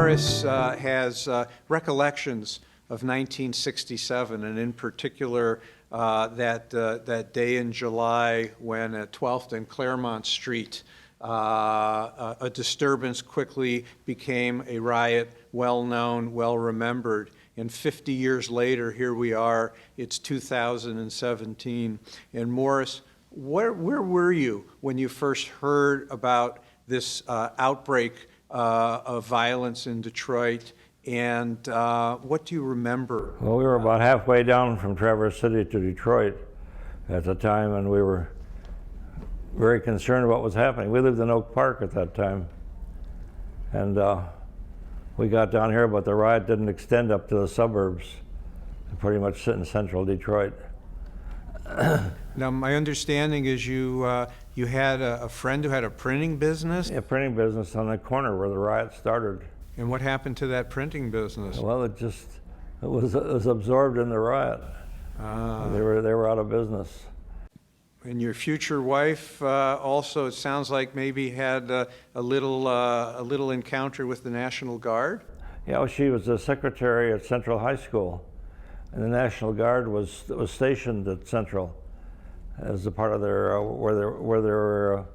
Morris has recollections of 1967, and in particular that day in July when at 12th and Claremont Street a disturbance quickly became a riot, well-known, well-remembered. And 50 years later, here we are, it's 2017. And Morris, where were you when you first heard about this outbreak of violence in Detroit, and what do you remember? Well, we were about halfway down from Traverse City to Detroit at the time, and we were very concerned about what was happening. We lived in Oak Park at that time, and we got down here, but the riot didn't extend up to the suburbs. It pretty much sit in central Detroit. Now, my understanding is you had a friend who had a printing business? A printing business on the corner where the riot started. And what happened to that printing business? Well, it was absorbed in the riot. They were out of business. And your future wife also, it sounds like, maybe had a little encounter with the National Guard? Yeah, well, she was a secretary at Central High School, and the National Guard was stationed at Central as a part of their where they were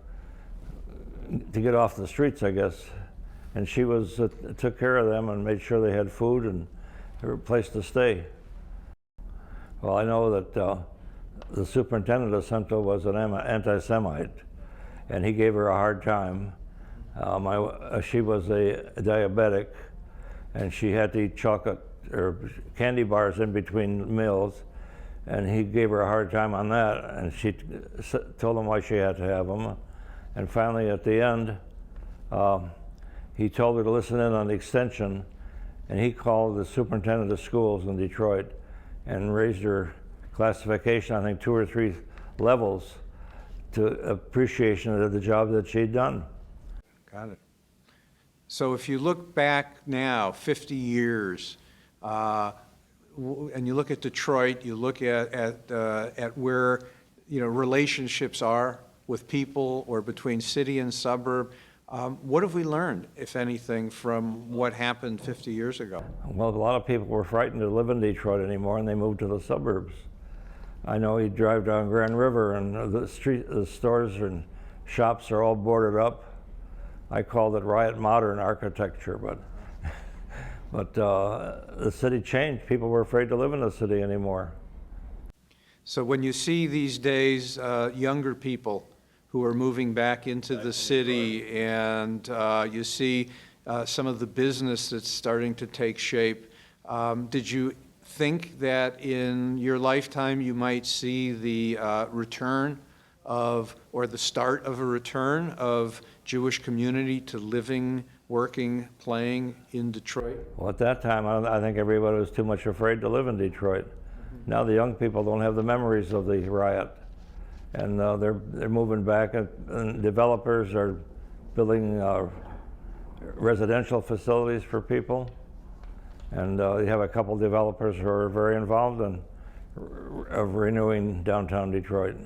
to get off the streets, I guess. And she took care of them and made sure they had food and a place to stay. Well, I know that the superintendent of Central was an anti-Semite, and he gave her a hard time. She was a diabetic, and she had to eat chocolate or candy bars in between meals, and he gave her a hard time on that, and she told him why she had to have them. And finally, at the end, he told her to listen in on the extension, and he called the superintendent of schools in Detroit and raised her classification, I think 2 or 3 levels, to appreciation of the job that she'd done. Got it. So if you look back now, 50 years, and you look at Detroit, you look at where relationships are with people or between city and suburb, what have we learned, if anything, from what happened 50 years ago? Well, a lot of people were frightened to live in Detroit anymore, and they moved to the suburbs. I know you drive down Grand River, and the stores and shops are all boarded up. I called it riot modern architecture, but the city changed. People were afraid to live in the city anymore. So when you see these days younger people who are moving back into the city, and you see some of the business that's starting to take shape, did you think that in your lifetime you might see the return of, or the start of a return of Jewish community to living, working, playing in Detroit? Well, at that time, I think everybody was too much afraid to live in Detroit. Mm-hmm. Now the young people don't have the memories of the riot, and they're moving back, and developers are building residential facilities for people. And you have a couple developers who are very involved in renewing downtown Detroit.